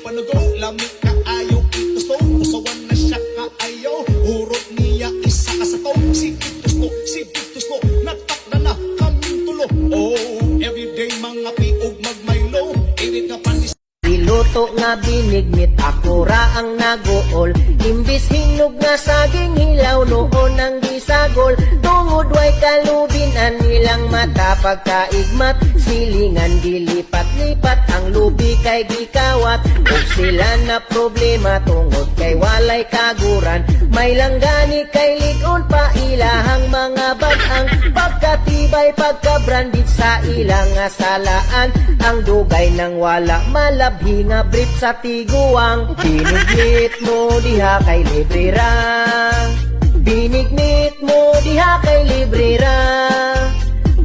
panudong lamig ka ayaw itusto usawan na siya ka ayaw hurot niya isa ka sa to si itus ko natakda na kaming tulo oh everyday mga piog magmaylo init nga panis Iluto nga binignit ako ra ang nagool imbis hinog nga saging hilaw noon ang gisagol tungod way kalubinan nilang mata pagkaigmat silingan gilipat-lipat ang lubi kay gikawat ug sila na problema tungod kay walay kaguran may langgani kay ligon pa ilahang mga bag-ang pagkatibay pagkabrandit sa ilang asalaan ang dugay nang wala malabhi nga brief sa tiguang binignit mo diha kay libre ra binignit mo diha kay libre ra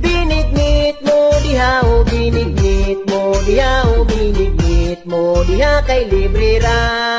binignit mo diha o binignit mo diha o binignit mo diha kay libre ra